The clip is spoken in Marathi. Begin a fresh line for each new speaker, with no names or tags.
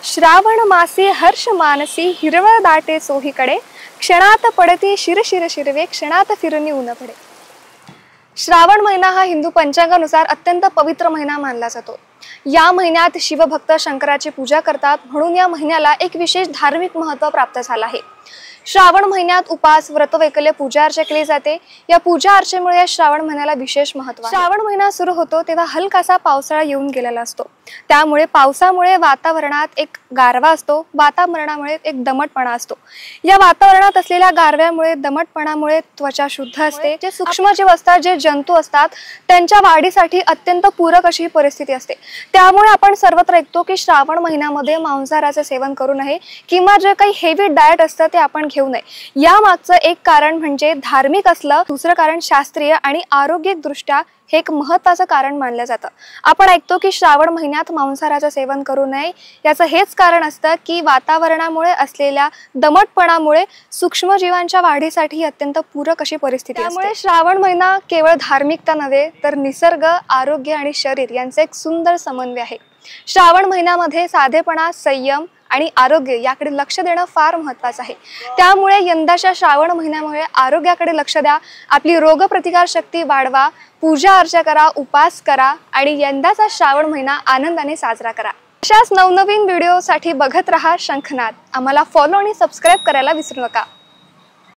श्रावण मासी हर्ष मानसी हिरवळ दाटे सोहीकडे, क्षणात पडती शिर शिर शिरवे क्षणात फिरुनी ऊन पडे। श्रावण महिना हा हिंदू पंचांगानुसार अत्यंत पवित्र महिना मानला जातो। या महिन्यात शिवभक्त शंकराची पूजा करतात, म्हणून या महिन्याला एक विशेष धार्मिक महत्त्व प्राप्त झाले आहे। श्रावण महिन्यात उपास, व्रतवैकल्य, पूजा अर्चा केली जाते। या पूजा अर्चेमुळे या श्रावण महिन्याला विशेष महत्त्व आहे। श्रावण महिना सुरू होतो तेव्हा हलकासा पावसाळा येऊन गेलेला असतो, त्यामुळे पावसामुळे वातावरणात एक गारवा असतो, वातावरणामुळे एक दमटपणा असतो। या वातावरणात असलेल्या गारव्यामुळे, दमटपणामुळे त्वचा शुद्ध असते। जे सूक्ष्मजीव असतात, जे जंतू असतात, त्यांच्या वाढीसाठी अत्यंत पूरक अशी ही परिस्थिती असते। त्यामुळे आपण सर्वत्र ऐकतो की श्रावण महिन्यामध्ये मांसाहाराचे सेवन करू नये किंवा जे काही हेवी डाएट असतं ते आपण घेऊ नये। यामागचं एक कारण म्हणजे धार्मिक असलं, दुसरं कारण शास्त्रीय आणि आरोग्यिक दृष्ट्या हे एक महत्त्वाचं कारण मानलं जातं। आपण ऐकतो की श्रावण महिन्यात मांसाहाराचं सेवन करू नये, याचं हेच कारण असतं की वातावरणामुळे असलेल्या दमटपणामुळे सूक्ष्मजीवांच्या वाढीसाठी अत्यंत पूरक अशी परिस्थिती असते। त्यामुळे श्रावण महिना केवळ धार्मिकता नव्हे तर निसर्ग, आरोग्य आणि शरीर यांचे एक सुंदर समन्वय आहे। श्रावण महिन्यामध्ये साधेपणा, संयम आणि आरोग्य याकडे लक्ष देणं फार महत्त्वाचं आहे। त्यामुळे यंदाच्या श्रावण महिन्यामुळे आरोग्याकडे लक्ष द्या, आपली रोगप्रतिकार शक्ती वाढवा, पूजा अर्चा करा, उपास करा आणि यंदाचा श्रावण महिना आनंदाने साजरा करा। अशाच नवनवीन व्हिडिओसाठी बघत रहा शंखनाद। आम्हाला फॉलो आणि सबस्क्राइब करायला विसरू नका।